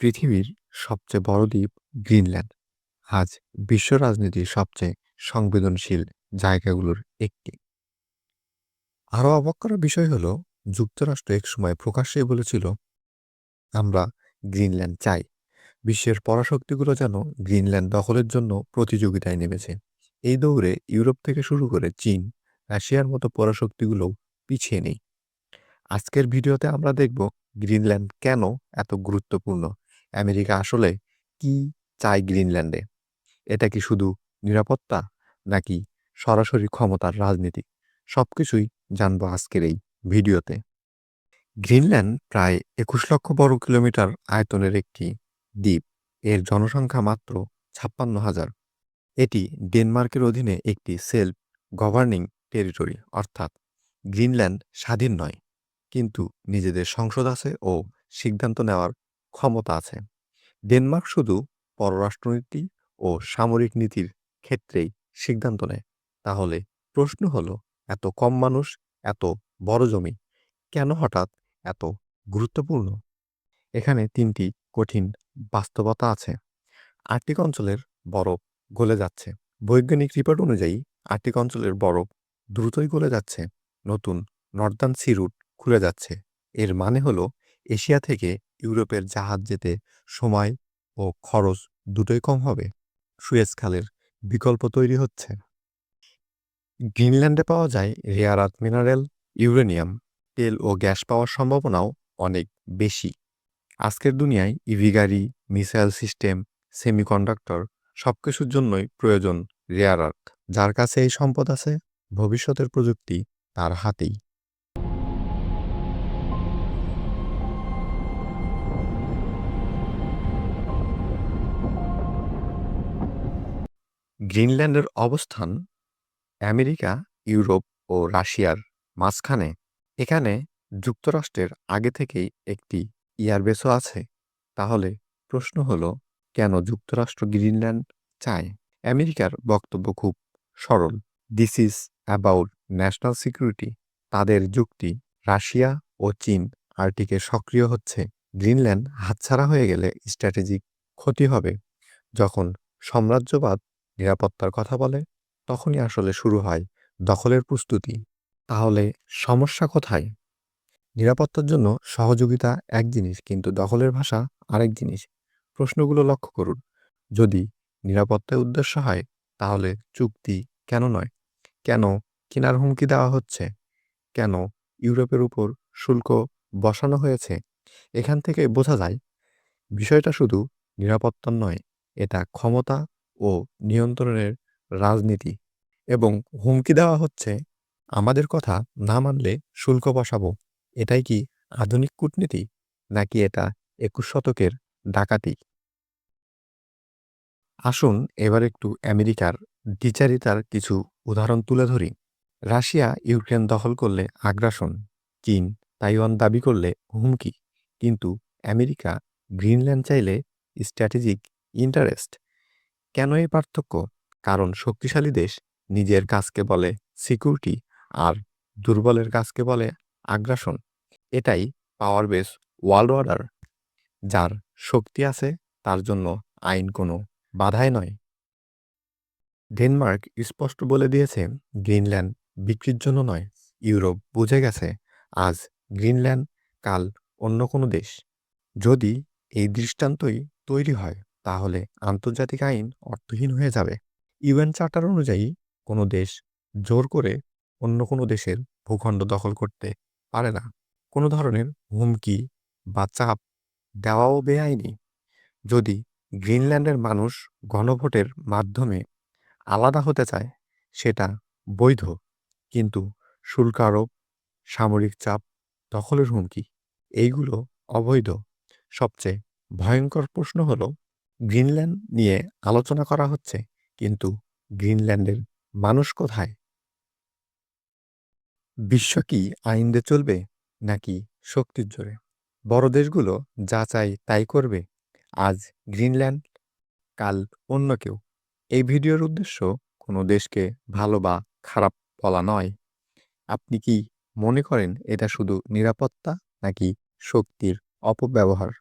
পৃথিবীর সবচেয়ে বড় দ্বীপ গ্রিনল্যান্ড আজ বিশ্ব রাজনীতির সবচেয়ে সংবেদনশীল জায়গাগুলোর একটি। আরও অবাক করার বিষয় হলো, যুক্তরাষ্ট্র একসময় প্রকাশ্যেই বলেছিল, আমরা গ্রিনল্যান্ড চাই। বিশ্বের পরাশক্তিগুলো যেন গ্রিনল্যান্ড দখলের জন্য প্রতিযোগিতায় নেমেছে। এই দৌড়ে ইউরোপ থেকে শুরু করে চীন, রাশিয়ার মতো পরাশক্তিগুলোও পিছিয়ে নেই। আজকের ভিডিওতে আমরা দেখব গ্রিনল্যান্ড কেন এত গুরুত্বপূর্ণ, আমেরিকা আসলে কি চায় গ্রিনল্যান্ডে, এটা কি শুধু নিরাপত্তা নাকি সরাসরি ক্ষমতার রাজনীতি, সবকিছুই জানবো আজকের এই ভিডিওতে। গ্রিনল্যান্ড প্রায় 21 লক্ষ বর্গ কিলোমিটার আয়তনের একটি দ্বীপ। এর জনসংখ্যা মাত্র 56,000। এটি ডেনমার্কের অধীনে একটি সেলফ গভর্নিং টেরিটরি, অর্থাৎ গ্রিনল্যান্ড স্বাধীন নয়, কিন্তু নিজেদের সংসদ আছে ও সিদ্ধান্ত নেওয়ার ক্ষমতা আছে। ডেনমার্ক শুধু পররাষ্ট্রনীতি ও সামরিক নীতির ক্ষেত্রেই সিদ্ধান্ত নেয়। তাহলে প্রশ্ন হলো, এত কম মানুষ, এত বড় জমি, কেন হঠাৎ এত গুরুত্বপূর্ণ? এখানে তিনটি কঠিন বাস্তবতা আছে। আর্কটিক অঞ্চলের বরফ গলে যাচ্ছে। বৈজ্ঞানিক রিপোর্ট অনুযায়ী আর্কটিক অঞ্চলের বরফ দ্রুতই গলে যাচ্ছে। নতুন নর্দার্ন সি রুট খুলে যাচ্ছে। এর মানে হলো এশিয়া থেকে ইউরোপের জাহাজ যেতে সময় ও খরচ দুটোই কম হবে। সুয়েজ খালের বিকল্প তৈরি হচ্ছে। গ্রিনল্যান্ডে পাওয়া যায় রেয়ার আর্থ মিনারেল, ইউরেনিয়াম, তেল ও গ্যাস পাওয়ার সম্ভাবনাও অনেক বেশি। আজকের দুনিয়ায় ইভি গাড়ি, মিসাইল সিস্টেম, সেমিকন্ডাক্টর সবকিছুর জন্যই প্রয়োজন রেয়ার আর্থ। যার কাছে এই সম্পদ আছে, ভবিষ্যতের প্রযুক্তি তার হাতেই। গ্রিনল্যান্ডের অবস্থান আমেরিকা, ইউরোপ ও রাশিয়ার মাঝখানে। এখানে যুক্তরাষ্ট্রের আগে থেকেই একটি এয়ারবেসও আছে। তাহলে প্রশ্ন হলো, কেন যুক্তরাষ্ট্র গ্রিনল্যান্ড চায়? আমেরিকার বক্তব্য খুব সরল, this is about national security. তাদের যুক্তি, রাশিয়া ও চীন আর্কটিকে সক্রিয় হচ্ছে। গ্রিনল্যান্ড হাতছাড়া হয়ে গেলে স্ট্র্যাটেজিক ক্ষতি হবে। যখন সাম্রাজ্যবাদ নিরাপত্তার কথা বলে, তখনই আসলে শুরু হয় দখলের প্রস্তুতি। তাহলে সমস্যা কোথায়? নিরাপত্তার জন্য সহযোগিতা এক জিনিস, কিন্তু দখলের ভাষা আরেক জিনিস। প্রশ্নগুলো লক্ষ্য করুন। যদি নিরাপত্তার উদ্দেশ্য হয়, তাহলে চুক্তি কেন নয়? কেন কেনার হুমকি দেওয়া হচ্ছে? কেন ইউরোপের উপর শুল্ক বসানো হয়েছে? এখান থেকে বোঝা যায় বিষয়টা শুধু নিরাপত্তার নয়, এটা ক্ষমতা ও নিয়ন্ত্রণের রাজনীতি। এবং হুমকি দেওয়া হচ্ছে, আমাদের কথা না মানলে শুল্ক বসাবো। এটাই কি আধুনিক কূটনীতি, নাকি এটা 21 শতকের ডাকাতি? আসুন এবার একটু আমেরিকার দ্বিচারিতার কিছু উদাহরণ তুলে ধরি। রাশিয়া ইউক্রেন দখল করলে আগ্রাসন, চীন তাইওয়ান দাবি করলে হুমকি, কিন্তু আমেরিকা গ্রিনল্যান্ড চাইলে স্ট্র্যাটেজিক ইন্টারেস্ট। কেন এই পার্থক্য? কারণ শক্তিশালী দেশ নিজের কাজকে বলে সিকিউরিটি, আর দুর্বলের কাজকে বলে আগ্রাসন। এটাই পাওয়ার বেস ওয়ার্ল্ড অর্ডার। যার শক্তি আছে তার জন্য আইন কোনো বাধাই নয়। ডেনমার্ক স্পষ্ট বলে দিয়েছে, গ্রিনল্যান্ড বিক্রির জন্য নয়। ইউরোপ বুঝে গেছে, আজ গ্রিনল্যান্ড, কাল অন্য কোনো দেশ। যদি এই দৃষ্টান্তই তৈরি হয়, তাহলে আন্তর্জাতিক আইন অর্থহীন হয়ে যাবে। ইউএন চার্টার অনুযায়ী কোনো দেশ জোর করে অন্য কোনো দেশের ভূখণ্ড দখল করতে পারে না। কোনো ধরনের হুমকি বা চাপ দেওয়াও বেআইনি। যদি গ্রিনল্যান্ডের মানুষ গণভোটের মাধ্যমে আলাদা হতে চায়, সেটা বৈধ, কিন্তু শুল্ক আরোপ, সামরিক চাপ, দখলের হুমকি, এইগুলো অবৈধ। সবচেয়ে ভয়ঙ্কর প্রশ্ন হলো, গ্রিনল্যান্ড নিয়ে আলোচনা করা হচ্ছে, কিন্তু গ্রিনল্যান্ডের মানুষ কোথায়? বিশ্ব কি আইন দিয়ে চলবে, নাকি শক্তির জোরে? বড় দেশগুলো যা চাই তাই করবে। আজ গ্রিনল্যান্ড, কাল অন্য কেউ। এই ভিডিওর উদ্দেশ্য কোনো দেশকে ভালো বা খারাপ বলা নয়। আপনি কি মনে করেন এটা শুধু নিরাপত্তা, নাকি শক্তির অপব্যবহার?